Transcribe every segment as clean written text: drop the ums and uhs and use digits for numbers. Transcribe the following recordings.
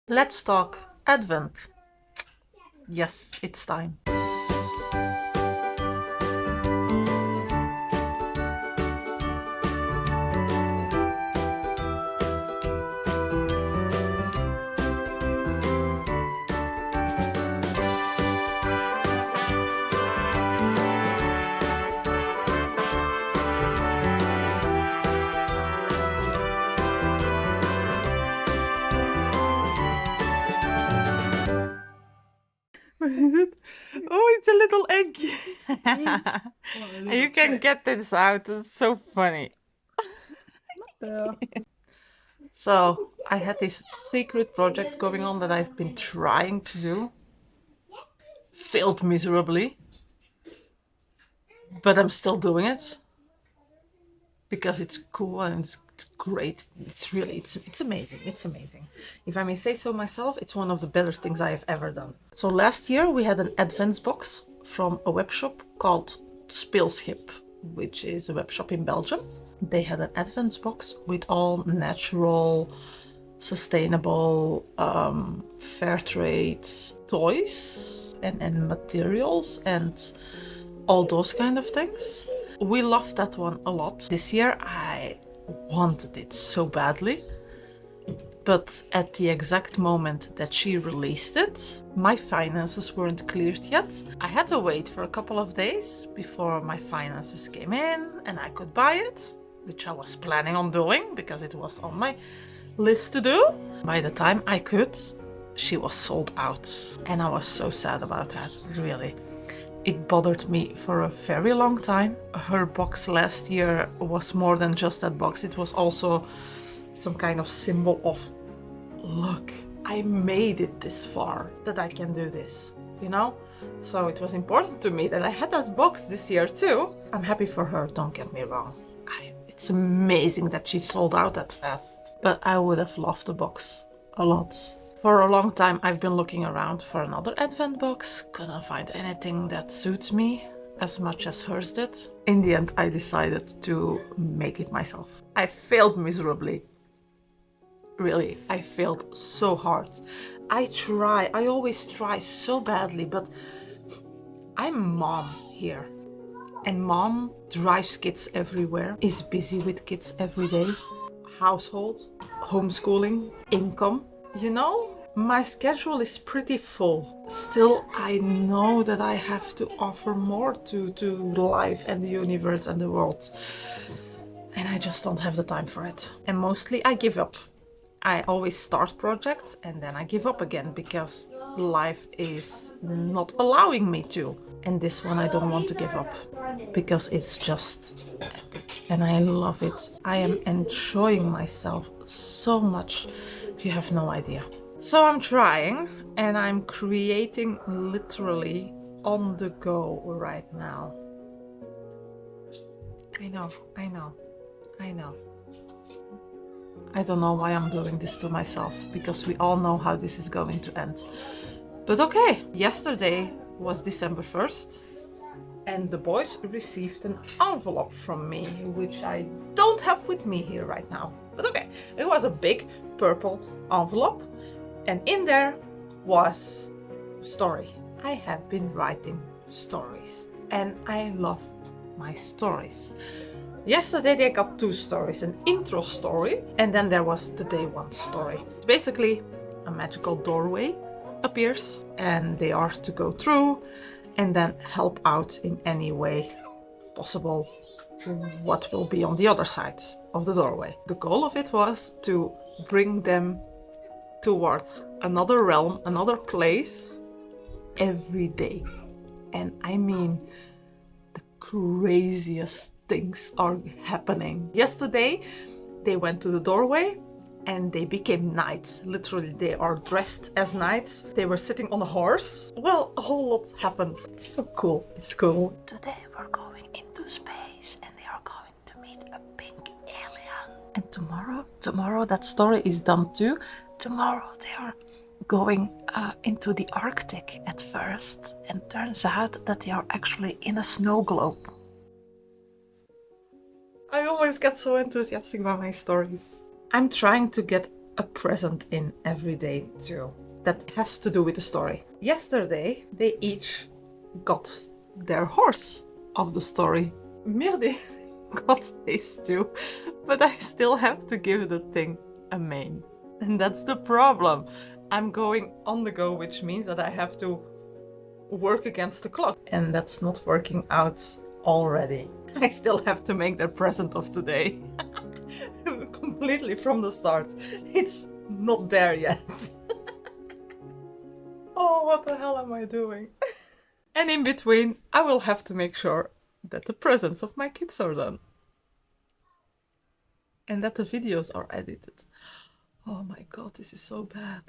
Let's talk Advent. Yes, it's time. Oh, it's a little egg. And you can get this out. It's so funny. So I had this secret project going on that I've been trying to do. Failed miserably. But I'm still doing it. Because it's cool and it's great. It's amazing. It's amazing. If I may say so myself, it's one of the better things I have ever done. So last year we had an advent box from a web shop called Speelschip, which is a web shop in Belgium. They had an advent box with all natural, sustainable, fair trade toys and materials and all those kind of things. We loved that one a lot. This year I wanted it so badly, but at the exact moment that she released it, my finances weren't cleared yet. I had to wait for a couple of days before my finances came in and I could buy it, which I was planning on doing because it was on my list to do. By the time I could, she was sold out and I was so sad about that, really. It bothered me for a very long time. Her box last year was more than just that box. It was also some kind of symbol of, look, I made it this far, that I can do this, you know? So it was important to me that I had this box this year too. I'm happy for her, don't get me wrong. It's amazing that she sold out that fast. But I would have loved the box a lot. For a long time I've been looking around for another advent box, couldn't find anything that suits me as much as hers did. In the end I decided to make it myself. I failed miserably. Really, I failed so hard. I always try so badly, but I'm mom here. And mom drives kids everywhere, is busy with kids every day. Household, homeschooling, income. You know, my schedule is pretty full. Still, I know that I have to offer more to life and the universe and the world. And I just don't have the time for it. And mostly I give up. I always start projects and then I give up again because life is not allowing me to. And this one I don't want to give up because it's just epic and I love it. I am enjoying myself so much. You have no idea. So I'm trying and I'm creating literally on the go right now. I know. I don't know why I'm doing this to myself because we all know how this is going to end. But okay, yesterday was December 1st and the boys received an envelope from me, which I don't have with me here right now. But okay, it was a big purple envelope and in there was a story. I have been writing stories and I love my stories. Yesterday they got two stories, an intro story and then there was the day one story. It's basically a magical doorway appears and they are to go through and then help out in any way possible what will be on the other side of the doorway. The goal of it was to bring them towards another realm, another place every day. And I mean, the craziest things are happening. Yesterday, they went to the doorway and they became knights. Literally, they are dressed as knights. They were sitting on a horse. Well, a whole lot happens. It's so cool. It's cool. Today we're going into space and they are going to meet a pink alien. And tomorrow that story is done too. Tomorrow they are going into the Arctic at first and turns out that they are actually in a snow globe. I always get so enthusiastic about my stories. I'm trying to get a present in every day too. That has to do with the story. Yesterday, they each got their horse of the story. Mirdi got his too, but I still have to give the thing a mane. And that's the problem. I'm going on the go, which means that I have to work against the clock. And that's not working out already. I still have to make their present of today. Completely from the start. It's not there yet. Oh, what the hell am I doing? And in between, I will have to make sure that the presents of my kids are done. And that the videos are edited. Oh my god, this is so bad.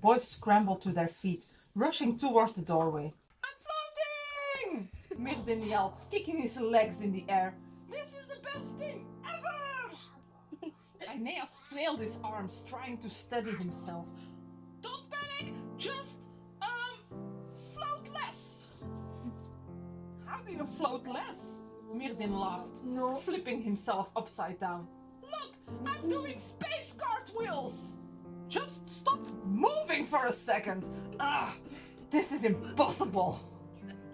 boys scrambled to their feet, rushing toward the doorway. I'm floating! Myrdin yelled, kicking his legs in the air. This is the best thing ever! Aeneas flailed his arms, trying to steady himself. Don't panic, just, float less. How do you float less? Myrdin laughed, flipping himself upside down. Look, I'm doing space cartwheels! Just stop moving for a second. This is impossible.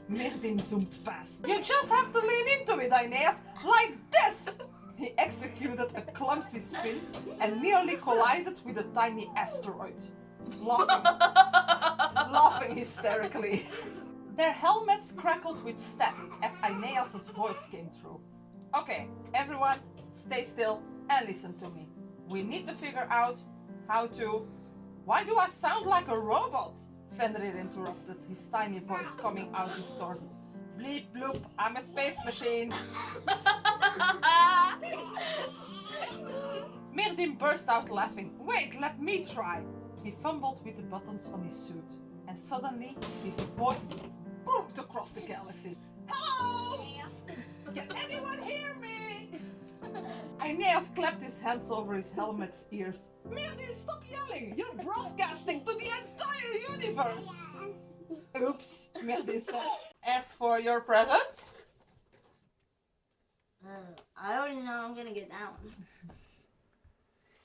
Myrdin zoomed past. You just have to lean into it, Aeneas, like this! He executed a clumsy spin and nearly collided with a tiny asteroid, laughing hysterically. Their helmets crackled with static as Aeneas' voice came through. Okay, everyone, stay still and listen to me. We need to figure out how to... Why do I sound like a robot? Fenrir interrupted, his tiny voice coming out distorted. Bleep bloop, I'm a space machine. Myrdin burst out laughing. Wait, let me try. He fumbled with the buttons on his suit, and suddenly his voice boomed across the galaxy. Hello! Can anyone hear me? Aeneas clapped his hands over his helmet's ears. Myrdin, stop yelling! You're broadcasting to the entire universe! Oops, Myrdin said. As for your presents? I already know I'm gonna get that one.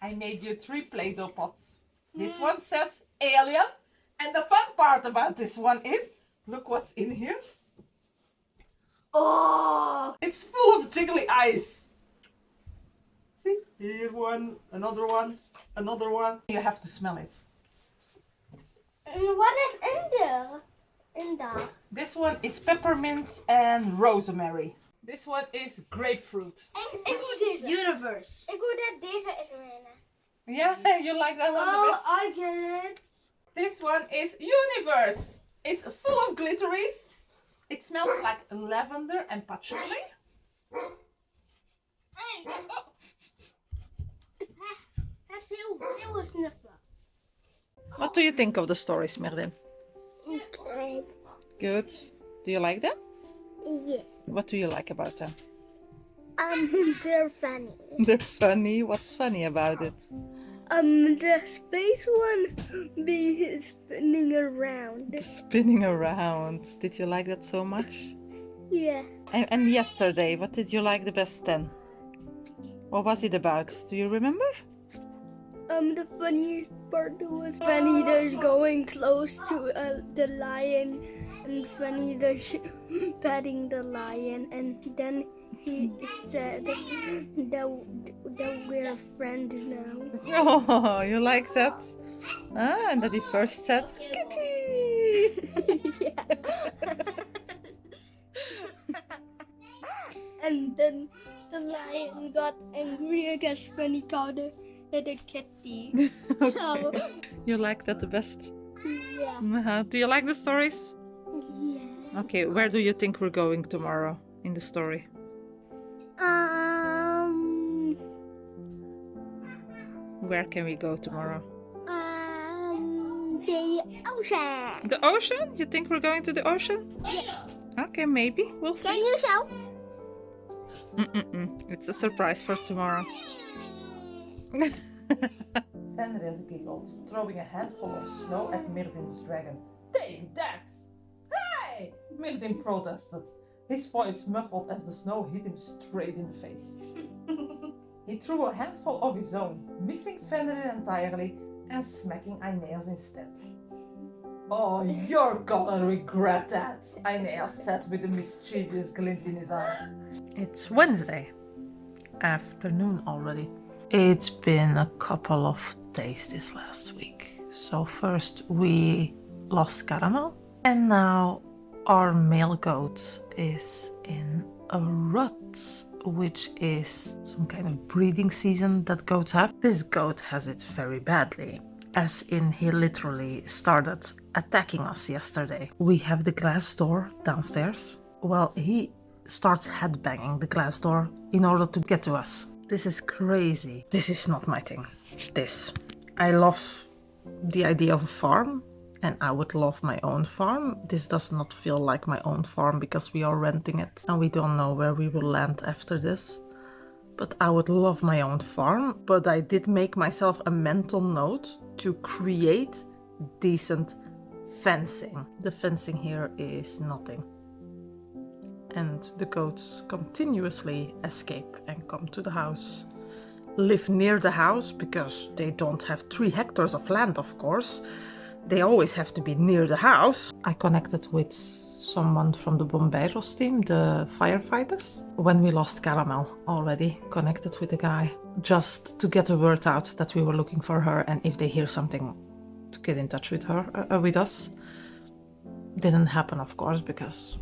I made you 3 Play-Doh pots. This one says alien. And the fun part about this one is, look what's in here. Oh! It's full of jiggly eyes. See? Here's one, another one, another one. You have to smell it. What is in there? This one is peppermint and rosemary. This one is grapefruit. Universe. Ik hoor dat deze is erin. Yeah, you like that one the best? I get it. This one is universe. It's full of glitteries. It smells like lavender and patchouli. Hey. Oh. That's heel snuffelen. What do you think of the stories, Myrdin? Okay. Good. Do you like them? Yeah. What do you like about them? They're funny. They're funny. What's funny about it? The space one be spinning around. Spinning around. Did you like that so much? Yeah. And yesterday, what did you like the best then? What was it about? Do you remember? The funniest part was funny there's going close to the lion, and funny there's petting the lion, and then he said that we're friends now. Oh, you like that? Ah, and that he first said, Kitty! And then the lion got angry against when he called her the kitty. So, You like that the best? yeah. Do you like the stories? Yeah. Okay, where do you think we're going tomorrow in the story? Where can we go tomorrow? The ocean. The ocean? You think we're going to the ocean? Yeah. Okay, maybe. We'll see. Can you show? It's a surprise for tomorrow. Fenrir giggled, throwing a handful of snow at Myrdin's dragon. Take that! Hey! Myrdin protested, his voice muffled as the snow hit him straight in the face. He threw a handful of his own, missing Fenrir entirely and smacking Aeneas instead. Oh, you're gonna regret that, Aeneas said with a mischievous glint in his eyes. It's Wednesday afternoon already. It's been a couple of days this last week. So first we lost Caramel, and now our male goat is in a rut, which is some kind of breeding season that goats have. This goat has it very badly, as in he literally started attacking us yesterday. We have the glass door downstairs. Well, he starts headbanging the glass door in order to get to us. This is crazy. This is not my thing. This. I love the idea of a farm, and I would love my own farm. This does not feel like my own farm because we are renting it and we don't know where we will land after this. But I would love my own farm. But I did make myself a mental note to create decent fencing. The fencing here is nothing. And the goats continuously escape and come to the house. Live near the house because they don't have 3 hectares of land, of course. They always have to be near the house. I connected with someone from the Bomberos team, the firefighters. When we lost Caramel, already connected with the guy, just to get a word out that we were looking for her, and if they hear something, to get in touch with her, with us. Didn't happen, of course, because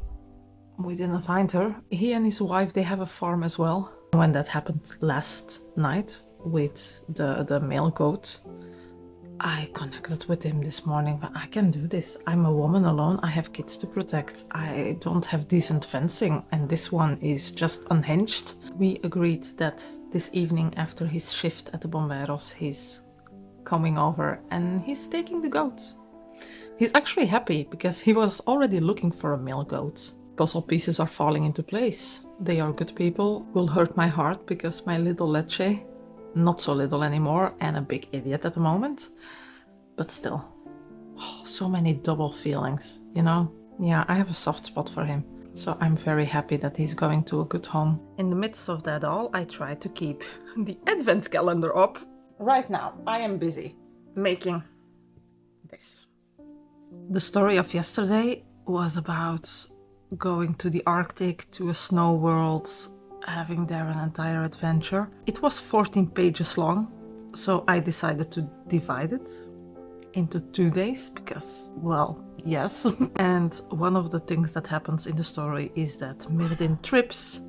we didn't find her. He and his wife, they have a farm as well. When that happened last night with the male goat, I connected with him this morning, but I can do this. I'm a woman alone, I have kids to protect, I don't have decent fencing, and this one is just unhinged. We agreed that this evening after his shift at the Bomberos, he's coming over and he's taking the goat. He's actually happy because he was already looking for a male goat. Puzzle pieces are falling into place. They are good people. Will hurt my heart because my little Leche, not so little anymore and a big idiot at the moment, but still, so many double feelings, you know? Yeah, I have a soft spot for him, so I'm very happy that he's going to a good home. In the midst of that all, I try to keep the advent calendar up. Right now, I am busy making this. The story of yesterday was about going to the Arctic, to a snow world, having there an entire adventure. It was 14 pages long, so I decided to divide it into 2 days because, well, yes. And one of the things that happens in the story is that Myrdin trips,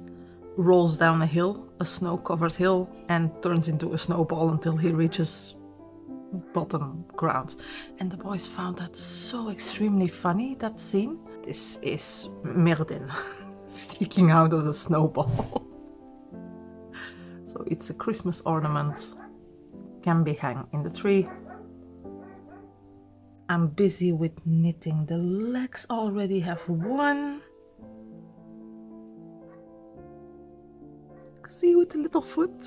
rolls down a hill, a snow-covered hill, and turns into a snowball until he reaches bottom ground. And the boys found that so extremely funny, that scene. This is Myrdin sticking out of the snowball. So it's a Christmas ornament, can be hung in the tree. I'm busy with knitting. The legs already have one. See, with the little foot.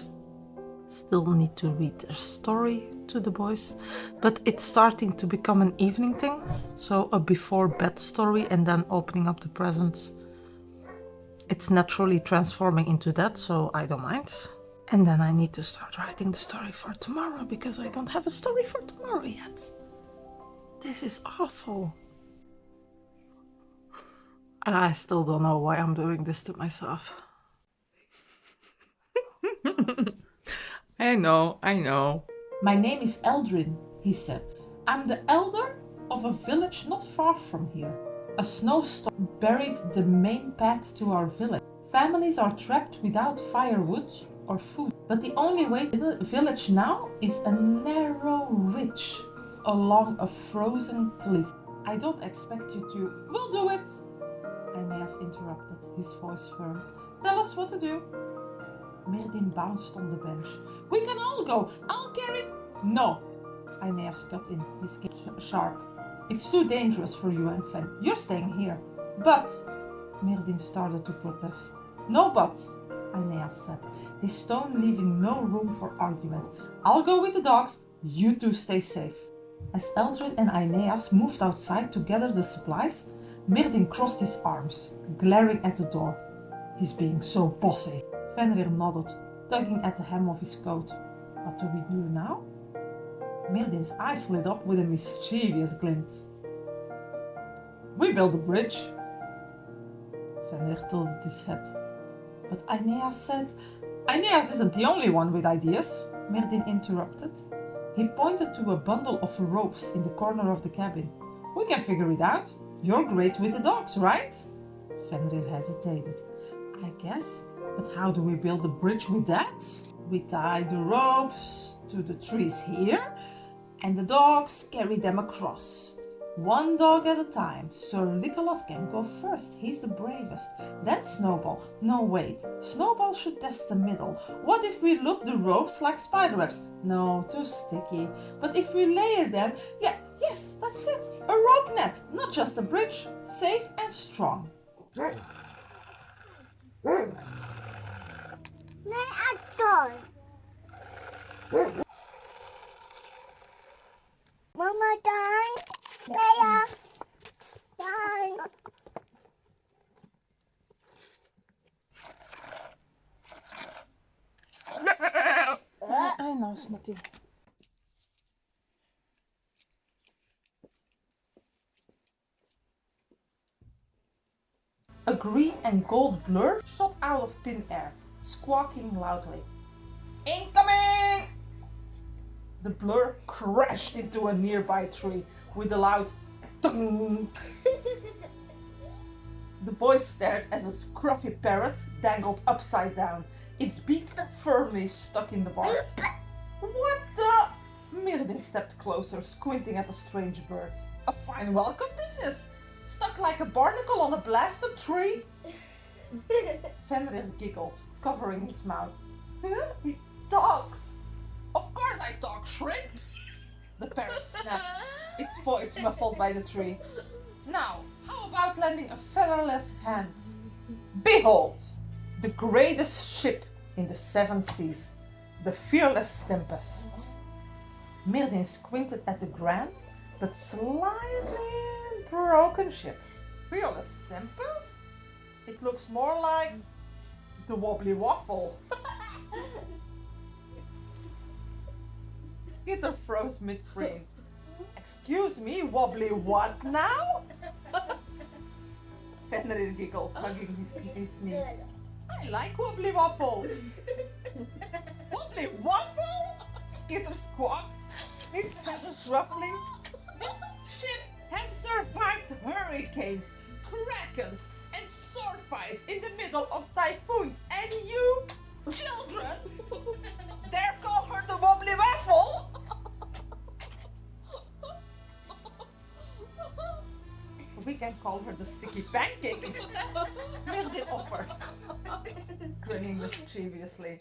Still need to read their story to the boys, but it's starting to become an evening thing, so a before bed story and then opening up the presents. It's naturally transforming into that, so I don't mind. And then I need to start writing the story for tomorrow because I don't have a story for tomorrow yet. This is awful. I still don't know why I'm doing this to myself. I know. My name is Eldrin, he said. I'm the elder of a village not far from here. A snowstorm buried the main path to our village. Families are trapped without firewood or food. But the only way to the village now is a narrow ridge along a frozen cliff. I don't expect you to... We'll do it! Aeneas interrupted, his voice firm. Tell us what to do. Myrdin bounced on the bench. We can all go. I'll carry... No. Aeneas cut in, his gaze sharp. It's too dangerous for you and Fen. You're staying here. But... Myrdin started to protest. No buts, Aeneas said, his tone leaving no room for argument. I'll go with the dogs. You two stay safe. As Eldrin and Aeneas moved outside to gather the supplies, Myrdin crossed his arms, glaring at the door. He's being so bossy. Fenrir nodded, tugging at the hem of his coat. What do we do now? Myrdin's eyes lit up with a mischievous glint. We build a bridge. Fenrir tilted his head. But Aeneas said, Aeneas isn't the only one with ideas, Myrdin interrupted. He pointed to a bundle of ropes in the corner of the cabin. We can figure it out. You're great with the dogs, right? Fenrir hesitated. I guess. But how do we build a bridge with that? We tie the ropes to the trees here, and the dogs carry them across. One dog at a time. Sir Licolot can go first. He's the bravest. Then Snowball. No, wait. Snowball should test the middle. What if we loop the ropes like spiderwebs? No, too sticky. But if we layer them, yes, that's it. A rope net, not just a bridge. Safe and strong. Mama, done. Done. I know, Snooky. A green and gold blur shot out of thin air, squawking loudly. Incoming! The blur crashed into a nearby tree with a loud thunk. The boys stared as a scruffy parrot dangled upside down, its beak firmly stuck in the bark. What the? Mirrodin stepped closer, squinting at the strange bird. A fine welcome this is! Stuck like a barnacle on a blasted tree? Fenrir giggled, covering his mouth. He talks! Of course I talk, shrimp! The parrot snapped, its voice muffled by the tree. Now, how about lending a featherless hand? Behold! The greatest ship in the 7 seas, the fearless Tempest. Mirrodin squinted at the grand, but slightly broken ship. Fearless Tempest? It looks more like the Wobbly Waffle. Skitter froze mid-brain. Excuse me, Wobbly what now? Fenrir giggled, hugging his knees. I like Wobbly Waffle. Wobbly Waffle? Skitter squawked, his feathers ruffling. This ship has survived hurricanes, krakens, and swordfights in the middle of typhoons, and you, children, dare call her the Wobbly Waffle? We can call her the Sticky Pancake instead, Mirrodin offered, grinning mischievously.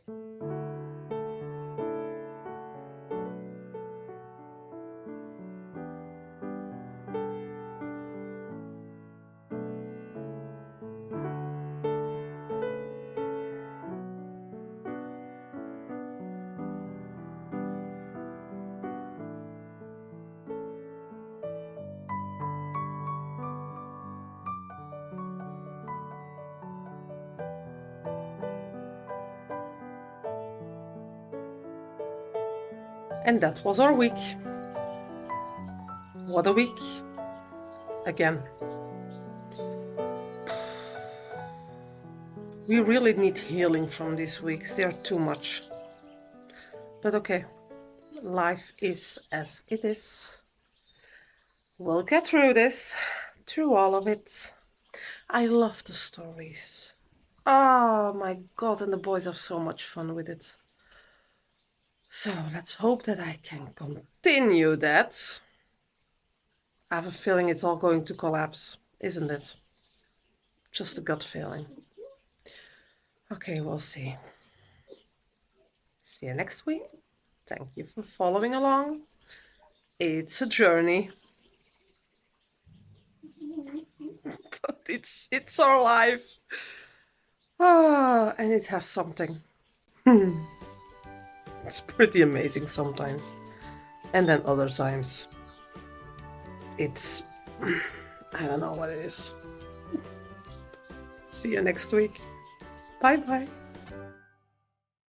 And that was our week. What a week. Again. We really need healing from these weeks. They are too much. But okay. Life is as it is. We'll get through this. Through all of it. I love the stories. Oh my god, and the boys have so much fun with it. So let's hope that I can continue that. I have a feeling it's all going to collapse, isn't it? Just a gut feeling. Okay, we'll see. See you next week. Thank you for following along. It's a journey. But it's our life. Ah, and it has something. It's pretty amazing sometimes. And then other times, it's, I don't know what it is. See you next week. Bye bye.